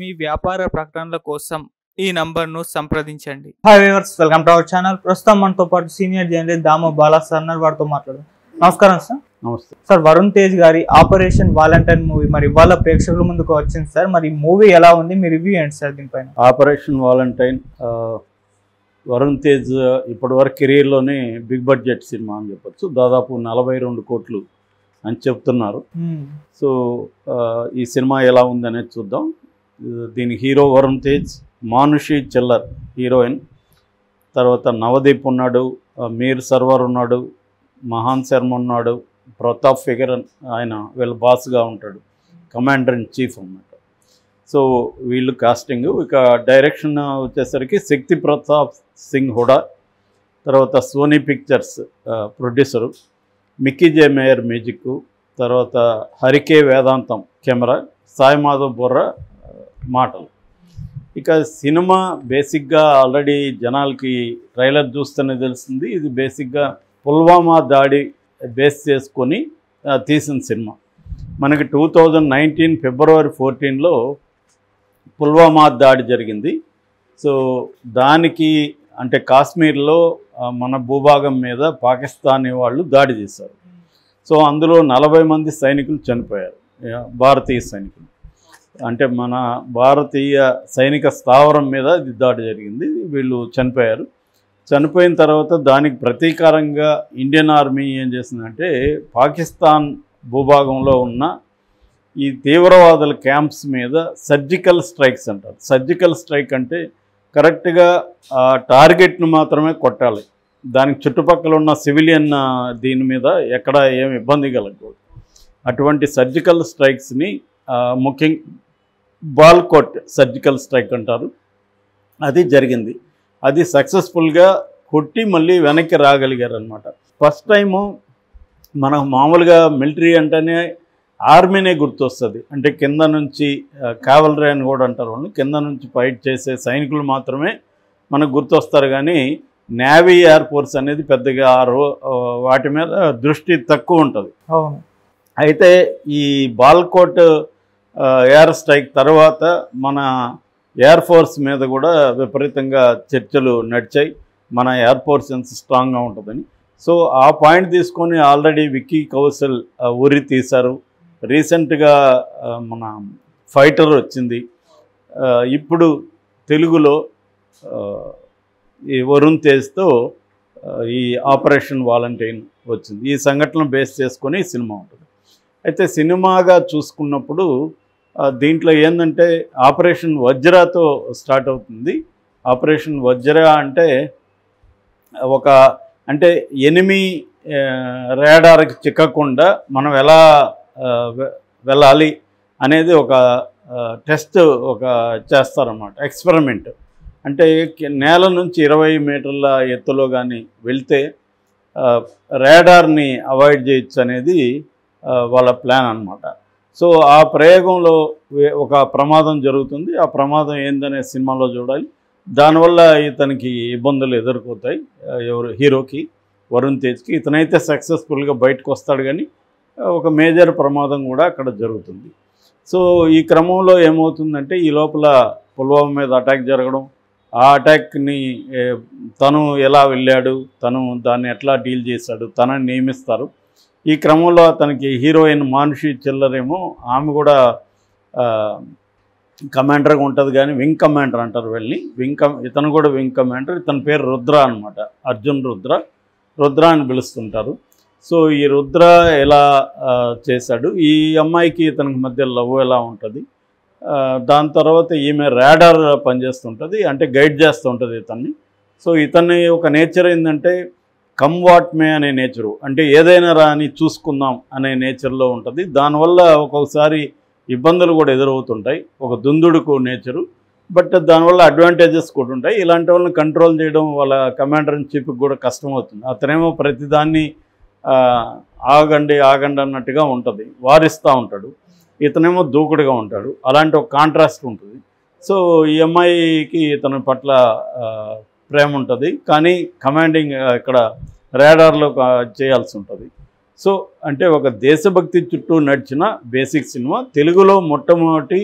మీ వ్యాపార ప్రకటనల కోసం ఈ నంబర్ను సంప్రదించండి. Hi viewers, welcome to our channel. ప్రస్తుతం మనతో పాటు senior journalist Damoh Bala sir వారితో మాట్లాడదాం. నమస్కారం సార్. నమస్తే సార్, వరుణ్ తేజ్ గారి ఆపరేషన్ వాలంటైన్ మూవీ మరి ఇవాళ ప్రేక్షకుల ముందుకు వచ్చింది సార్. మరి మూవీ ఎలా ఉంది, మీ రివ్యూ ఏంటి సార్ దీనిపైన? ఆపరేషన్ వాలంటైన్ వరుణ్ తేజ్ ఇప్పటివరకు కెరీర్లోనే బిగ్ బడ్జెట్ సినిమా అని చెప్పొచ్చు. దాదాపు 42 కోట్లు అని చెప్తున్నారు. సో ఈ సినిమా ఎలా ఉంది అనేది చూద్దాం. దీని హీరో వరుణ్ తేజ్, మానుషి చిల్లర్ హీరోయిన్, తర్వాత నవదీప్ ఉన్నాడు, మీర్ సర్వర్ ఉన్నాడు, మహాన్ శర్మ ఉన్నాడు, ప్రతాప్ ఫిగర్ ఆయన వీళ్ళ బాస్గా ఉంటాడు, కమాండర్ ఇన్ చీఫ్ అన్నమాట. సో వీళ్ళు కాస్టింగ్. ఇక డైరెక్షన్ వచ్చేసరికి శక్తి ప్రతాప్ సింగ్ హుడా, తర్వాత సోనీ పిక్చర్స్ ప్రొడ్యూసరు, మిక్కీ జే మేయర్ మ్యూజిక్, తర్వాత హరికే వేదాంతం కెమెరా, సాయి మాధవ్ బొర్రా మాటలు. ఇక సినిమా బేసిక్గా ఆల్రెడీ జనాలకి ట్రైలర్ చూస్తేనే తెలిసింది. ఇది బేసిక్గా పుల్వామా దాడి బేస్ చేసుకొని తీసిన సినిమా. మనకి 2019 ఫిబ్రవరి 14లో పుల్వామా దాడి జరిగింది. సో దానికి అంటే కాశ్మీర్లో మన భూభాగం మీద పాకిస్తానీ వాళ్ళు దాడి చేశారు. సో అందులో 40 మంది సైనికులు చనిపోయారు, భారతీయ సైనికులు. అంటే మన భారతీయ సైనిక స్థావరం మీద ఇది దాడి జరిగింది, వీళ్ళు చనిపోయారు. చనిపోయిన తర్వాత దానికి ప్రతీకారంగా ఇండియన్ ఆర్మీ ఏం చేసిందంటే పాకిస్తాన్ భూభాగంలో ఉన్న ఈ తీవ్రవాదుల క్యాంప్స్ మీద సర్జికల్ స్ట్రైక్స్ అంటారు. సర్జికల్ స్ట్రైక్ అంటే కరెక్ట్గా టార్గెట్ను మాత్రమే కొట్టాలి, దానికి చుట్టుపక్కల ఉన్న సివిలియన్ దీని మీద ఎక్కడ ఏం ఇబ్బంది కలగకూడదు. అటువంటి సర్జికల్ స్ట్రైక్స్ని ముఖ్యంగా బాల్కోట్ సర్జికల్ స్ట్రైక్ అంటారు. అది జరిగింది. అది సక్సెస్ఫుల్గా కొట్టి మళ్ళీ వెనక్కి రాగలిగారు అనమాట. ఫస్ట్ టైము మనకు మామూలుగా మిలిటరీ అంటేనే ఆర్మీనే గుర్తొస్తుంది. అంటే కింద నుంచి కావలరీ అని కూడా అంటారు వాళ్ళు, కింద నుంచి ఫైట్ చేసే సైనికులు మాత్రమే మనకు గుర్తొస్తారు. కానీ నేవీ, ఎయిర్ ఫోర్స్ అనేది పెద్దగా వాటి మీద దృష్టి తక్కువ ఉంటుంది. అవును. అయితే ఈ బాల్కోట్ ఎయిర్ స్ట్రైక్ తర్వాత మన ఎయిర్ ఫోర్స్ మీద కూడా విపరీతంగా చర్చలు నడిచాయి, మన ఎయిర్ ఫోర్స్ ఎంత స్ట్రాంగ్గా ఉంటుందని. సో ఆ పాయింట్ తీసుకొని ఆల్రెడీ విక్కీ కౌశల్ ఉరి తీశారు. రీసెంట్గా మన ఫైటర్ వచ్చింది. ఇప్పుడు తెలుగులో ఈ వరుణ్ తేజ్తో ఈ ఆపరేషన్ వాలంటైన్ వచ్చింది. ఈ సంఘటన బేస్ చేసుకొని సినిమా ఉంటుంది. అయితే సినిమాగా చూసుకున్నప్పుడు దీంట్లో ఏంటంటే ఆపరేషన్ వజ్రాతో స్టార్ట్ అవుతుంది. ఆపరేషన్ వజ్ర అంటే అంటే ఎనిమి రాడార్కి చిక్కకుండా మనం ఎలా వెళ్ళాలి అనేది ఒక టెస్ట్ చేస్తారన్నమాట, ఎక్స్పెరిమెంట్. అంటే నేల నుంచి 20 మీటర్ల ఎత్తులో కానీ వెళ్తే రాడార్ని అవాయిడ్ చేయొచ్చు అనేది వాళ్ళ ప్లాన్ అన్నమాట. సో ఆ ప్రయోగంలో ఒక ప్రమాదం జరుగుతుంది. ఆ ప్రమాదం ఏందనే సినిమాలో చూడాలి. దానివల్ల ఇతనికి ఇబ్బందులు ఎదుర్కొతాయి, ఎవరు హీరోకి, వరుణ్ తేజ్కి. ఇతనైతే సక్సెస్ఫుల్గా బయటకు వస్తాడు, కానీ ఒక మేజర్ ప్రమాదం కూడా అక్కడ జరుగుతుంది. సో ఈ క్రమంలో ఏమవుతుందంటే ఈ లోపల పుల్వామా మీద అటాక్ జరగడం, ఆ అటాక్ని తను ఎలా వెళ్ళాడు, తను దాన్ని ఎట్లా డీల్ చేశాడు, తనని నియమిస్తారు. ఈ క్రమంలో అతనికి హీరోయిన్ మానుషి చిల్లర్ ఏమో, ఆమె కూడా కమాండర్గా ఉంటుంది, కానీ వింగ్ కమాండర్ అంటారు వెళ్ళి. ఇతను కూడా వింగ్ కమాండర్. ఇతని పేరు రుద్ర అనమాట, అర్జున్ రుద్ర అని పిలుస్తుంటారు. సో ఈ రుద్ర ఎలా చేశాడు, ఈ అమ్మాయికి ఇతనికి మధ్య లవ్ ఎలా ఉంటుంది, దాని తర్వాత ఈమె రాడార్ పనిచేస్తుంటుంది, అంటే గైడ్ చేస్తూ ఉంటుంది ఇతన్ని. సో ఇతన్ని ఒక నేచర్ ఏంటంటే కమ్ వాట్ మే అనే నేచరు, అంటే ఏదైనా రాని చూసుకుందాం అనే నేచర్లో ఉంటుంది. దానివల్ల ఒక్కొక్కసారి ఇబ్బందులు కూడా ఎదురవుతుంటాయి, ఒక దుందుడుకు నేచరు. బట్ దానివల్ల అడ్వాంటేజెస్ కూడా ఉంటాయి. ఇలాంటి వాళ్ళని కంట్రోల్ చేయడం వాళ్ళ కమాండర్ ఇన్ చీఫ్కి కూడా కష్టమవుతుంది. అతనేమో ప్రతిదాన్ని ఆగండి అన్నట్టుగా ఉంటుంది, వారిస్తూ ఉంటాడు. ఇతనేమో దూకుడుగా ఉంటాడు. అలాంటి ఒక కాంట్రాస్ట్ ఉంటుంది. సో ఈ అమ్మాయికి ఇతని పట్ల ప్రేమ ఉంటుంది, కానీ కమాండింగ్ ఇక్కడ రాడార్లో చేయాల్సి ఉంటుంది. సో అంటే ఒక దేశభక్తి చుట్టూ నడిచిన బేసిక్ సినిమా. తెలుగులో మొట్టమొదటి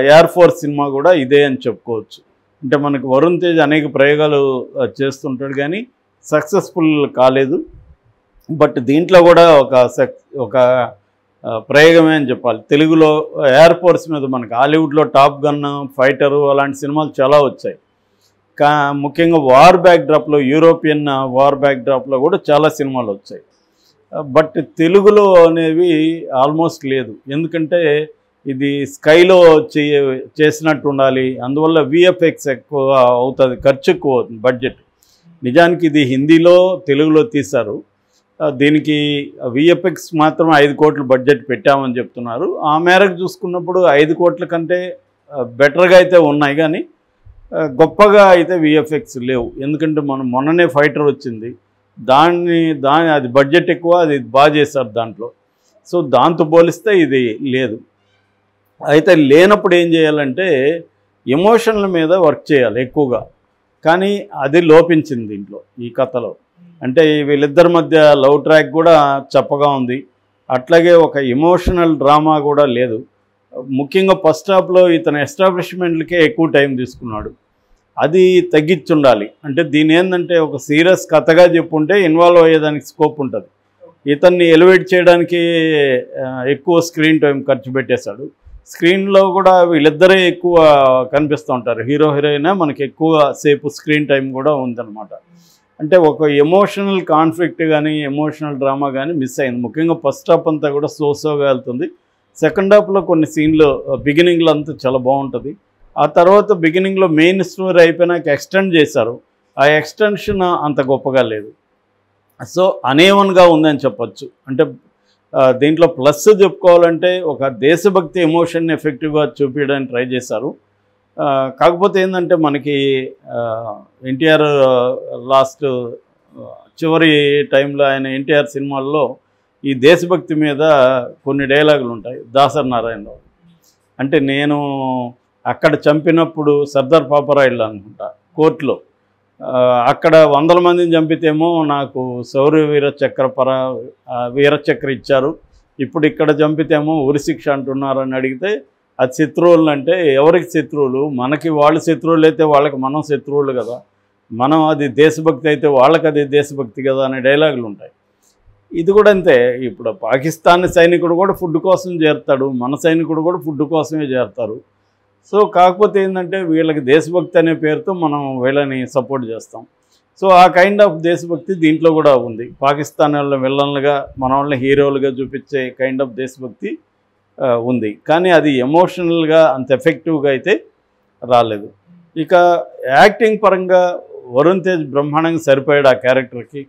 ఎయిర్ ఫోర్స్ సినిమా కూడా ఇదే అని చెప్పుకోవచ్చు. అంటే మనకు వరుణ్ తేజ్ అనేక ప్రయోగాలు చేస్తుంటాడు కానీ సక్సెస్ఫుల్ కాలేదు. బట్ దీంట్లో కూడా ఒక ప్రయోగమే అని చెప్పాలి. తెలుగులో ఎయిర్ ఫోర్స్ మీద మనకు హాలీవుడ్లో టాప్ గన్, ఫైటరు అలాంటి సినిమాలు చాలా వచ్చాయి. ముఖ్యంగా వార్ బ్యాక్డ్రాప్లో, యూరోపియన్ వార్ బ్యాక్డ్రాప్లో కూడా చాలా సినిమాలు వచ్చాయి. బట్ తెలుగులో అనేవి ఆల్మోస్ట్ లేదు. ఎందుకంటే ఇది స్కైలో చేసినట్టు ఉండాలి, అందువల్ల విఎఫ్ఎక్స్ ఎక్కువ అవుతుంది, ఖర్చు ఎక్కువ అవుతుంది, బడ్జెట్. నిజానికి ఇది హిందీలో తెలుగులో తీశారు. దీనికి విఎఫ్ఎక్స్ మాత్రం 5 కోట్లు బడ్జెట్ పెట్టామని చెప్తున్నారు. ఆ మేరకు చూసుకున్నప్పుడు 5 కోట్ల కంటే బెటర్గా అయితే ఉన్నాయి కానీ గొప్పగా అయితే విఎఫ్ఎక్స్ లేవు. ఎందుకంటే మొన్ననే ఫైటర్ వచ్చింది, అది బడ్జెట్ ఎక్కువ, అది బాగా చేశారు దాంట్లో. సో దాంతో పోలిస్తే ఇది లేదు. అయితే లేనప్పుడు ఏం చేయాలంటే ఎమోషన్ల మీద వర్క్ చేయాలి ఎక్కువగా, కానీ అది లోపించింది దీంట్లో ఈ కథలో. అంటే వీళ్ళిద్దరి మధ్య లవ్ ట్రాక్ కూడా చప్పగా ఉంది, అట్లాగే ఒక ఎమోషనల్ డ్రామా కూడా లేదు. ముఖ్యంగా ఫస్ట్ హాఫ్లో ఇతను ఎస్టాబ్లిష్మెంట్లకే ఎక్కువ టైం తీసుకున్నాడు, అది తగ్గించుండాలి. అంటే దీని ఏంటంటే ఒక సీరియస్ కథగా చెప్పుంటే ఇన్వాల్వ్ అయ్యేదానికి స్కోప్ ఉంటుంది. ఇతన్ని ఎలివేట్ చేయడానికి ఎక్కువ స్క్రీన్ టైం ఖర్చు పెట్టేశాడు. స్క్రీన్లో కూడా వీళ్ళిద్దరే ఎక్కువ కనిపిస్తూ ఉంటారు, హీరో హీరోయిన్ మనకి ఎక్కువ సేపు స్క్రీన్ టైం కూడా ఉందన్నమాట. అంటే ఒక ఎమోషనల్ కాన్ఫ్లిక్ట్ కానీ ఎమోషనల్ డ్రామా కానీ మిస్ అయింది. ముఖ్యంగా ఫస్ట్ హాఫ్ అంతా కూడా సోగా వెళ్తుంది. సెకండ్ హాఫ్లో కొన్ని సీన్లు బిగినింగ్లో అంతా చాలా బాగుంటుంది. ఆ తర్వాత బిగినింగ్లో మెయిన్ స్టోరీ అయిపోయినాక ఎక్స్టెండ్ చేశారు, ఆ ఎక్స్టెన్షన్ అంత గొప్పగా లేదు. సో అనేవన్గా ఉందని చెప్పచ్చు. అంటే దీంట్లో ప్లస్ చెప్పుకోవాలంటే ఒక దేశభక్తి ఎమోషన్ ఎఫెక్టివ్గా చూపించడానికి ట్రై చేశారు. కాకపోతే ఏంటంటే మనకి ఎన్టీఆర్ లాస్ట్ చివరి టైంలో ఆయన ఎన్టీఆర్ సినిమాల్లో ఈ దేశభక్తి మీద కొన్ని డైలాగులు ఉంటాయి దాసరి నారాయణరావు. అంటే నేను అక్కడ చంపినప్పుడు సర్దార్ పాపరాయుడు అనుకుంటా కోర్టులో, అక్కడ 100 మందిని చంపితేమో నాకు శౌర్య వీరచక్ర ఇచ్చారు, ఇప్పుడు ఇక్కడ చంపితేమో ఉరిశిక్ష అంటున్నారని అడిగితే అది శత్రువులు అంటే ఎవరికి శత్రువులు? మనకి వాళ్ళు శత్రువులు అయితే వాళ్ళకి మనం శత్రువులు కదా, మనం అది దేశభక్తి అయితే వాళ్ళకి అది దేశభక్తి కదా అనే డైలాగులు ఉంటాయి. ఇది కూడా అంతే. ఇప్పుడు పాకిస్తాన్ సైనికుడు కూడా ఫుడ్ కోసం చేరుతాడు, మన సైనికుడు కూడా ఫుడ్ కోసమే చేరుతారు. సో కాకపోతే ఏంటంటే వీళ్ళకి దేశభక్తి అనే పేరుతో మనం వీళ్ళని సపోర్ట్ చేస్తాం. సో ఆ కైండ్ ఆఫ్ దేశభక్తి దీంట్లో కూడా ఉంది. పాకిస్తాన్ వాళ్ళ విల్లన్లుగా మన వాళ్ళని హీరోలుగా చూపించే కైండ్ ఆఫ్ దేశభక్తి ఉంది, కానీ అది ఎమోషనల్గా అంత ఎఫెక్టివ్గా అయితే రాలేదు. ఇక యాక్టింగ్ పరంగా వరుణ్ తేజ్ బ్రహ్మాండంగా సరిపోయాడు ఆ క్యారెక్టర్కి.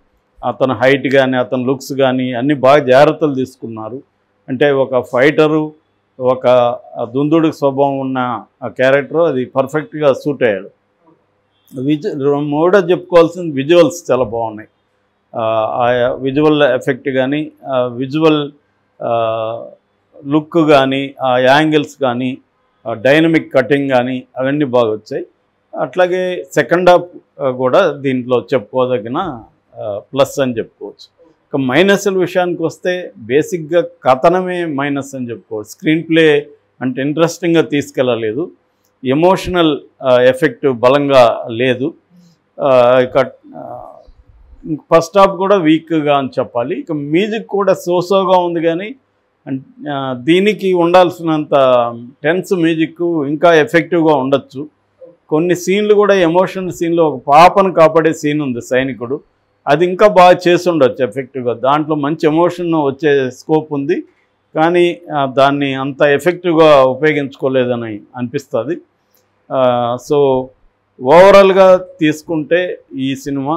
అతను హైట్ కానీ అతని లుక్స్ కానీ అన్నీ బాగా జాగ్రత్తలు తీసుకున్నారు. అంటే ఒక ఫైటరు, ఒక దుందుడు స్వభావం ఉన్న ఆ క్యారెక్టర్ అది పర్ఫెక్ట్గా సూట్ అయ్యాడు. మూడో చెప్పుకోవాల్సిన విజువల్స్ చాలా బాగున్నాయి. ఆ విజువల్ ఎఫెక్ట్ కానీ విజువల్ లుక్ కానీ ఆ యాంగిల్స్ కానీ డైనమిక్ కటింగ్ కానీ అవన్నీ బాగా వచ్చాయి. అట్లాగే సెకండ్ హాఫ్ కూడా దీంట్లో చెప్పుకోదగిన ప్లస్ అని చెప్పుకోవచ్చు. ఇక మైనస్ల విషయానికి వస్తే బేసిక్గా కథనమే మైనస్ అని చెప్పుకోవచ్చు. స్క్రీన్ ప్లే అంటే ఇంట్రెస్టింగ్గా తీసుకెళ్ళలేదు, ఎమోషనల్ ఎఫెక్ట్ బలంగా లేదు. ఇక ఫస్ట్ హాఫ్ కూడా వీక్గా అని చెప్పాలి. ఇక మ్యూజిక్ కూడా సోగా ఉంది, కానీ దీనికి ఉండాల్సినంత టెన్స్ మ్యూజిక్ ఇంకా ఎఫెక్టివ్గా ఉండొచ్చు. కొన్ని సీన్లు కూడా ఎమోషనల్ సీన్లు, ఒక పాపను కాపాడే సీన్ ఉంది సైనికుడు, అది ఇంకా బాగా చేసి ఉండొచ్చు ఎఫెక్టివ్గా. దాంట్లో మంచి ఎమోషన్ వచ్చే స్కోప్ ఉంది, కానీ దాన్ని అంత ఎఫెక్టివ్గా ఉపయోగించుకోలేదని అనిపిస్తుంది. సో ఓవరాల్గా తీసుకుంటే ఈ సినిమా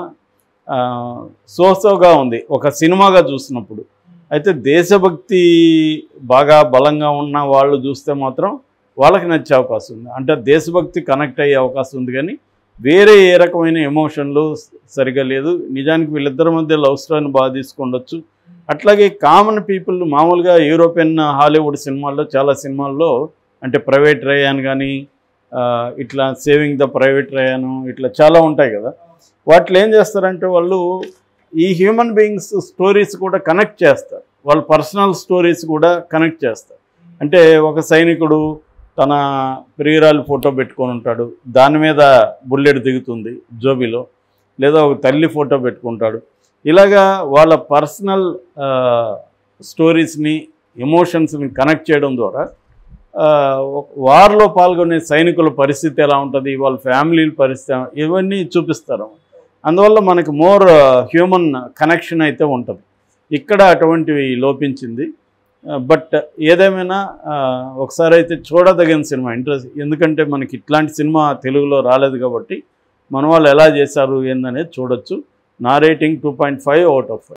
సోగా ఉంది ఒక సినిమాగా చూసినప్పుడు. అయితే దేశభక్తి బాగా బలంగా ఉన్న వాళ్ళు చూస్తే మాత్రం వాళ్ళకి నచ్చే అవకాశం ఉంది, అంటే దేశభక్తి కనెక్ట్ అయ్యే అవకాశం ఉంది. కానీ వేరే ఏ రకమైన ఎమోషన్లు సరిగా లేదు. నిజానికి వీళ్ళిద్దరి మధ్య లవ్ స్టోరీని బాగా తీసుకుండొచ్చు. అట్లాగే కామన్ పీపుల్ మామూలుగా యూరోపియన్ హాలీవుడ్ సినిమాల్లో చాలా సినిమాల్లో అంటే ప్రైవేట్ రయాన్ కానీ ఇట్లా సేవింగ్ ద ప్రైవేట్ రయాను ఇట్లా చాలా ఉంటాయి కదా, వాటిలో ఏం చేస్తారంటే వాళ్ళు ఈ హ్యూమన్ బీయింగ్స్ స్టోరీస్ కూడా కనెక్ట్ చేస్తారు, వాళ్ళ పర్సనల్ స్టోరీస్ కూడా కనెక్ట్ చేస్తారు. అంటే ఒక సైనికుడు తన ప్రియురాలు ఫోటో పెట్టుకొని ఉంటాడు, దాని మీద బుల్లెట్ దిగుతుంది జోబీలో, లేదా ఒక తల్లి ఫోటో పెట్టుకుంటాడు. ఇలాగా వాళ్ళ పర్సనల్ స్టోరీస్ని, ఎమోషన్స్ని కనెక్ట్ చేయడం ద్వారా వార్లో పాల్గొనే సైనికుల పరిస్థితి ఎలా ఉంటుంది, వాళ్ళ ఫ్యామిలీల పరిస్థితి, ఇవన్నీ చూపిస్తారు. అందువల్ల మనకి మోర్ హ్యూమన్ కనెక్షన్ అయితే ఉంటుంది. ఇక్కడ అటువంటివి లోపించింది. బట్ ఏదేమైనా ఒకసారి అయితే చూడదగిన సినిమా, ఇంట్రెస్ట్. ఎందుకంటే మనకి ఇట్లాంటి సినిమా తెలుగులో రాలేదు కాబట్టి మన వాళ్ళు ఎలా చేశారు ఏందనేది చూడొచ్చు. నా రేటింగ్ 2.5 out of 5.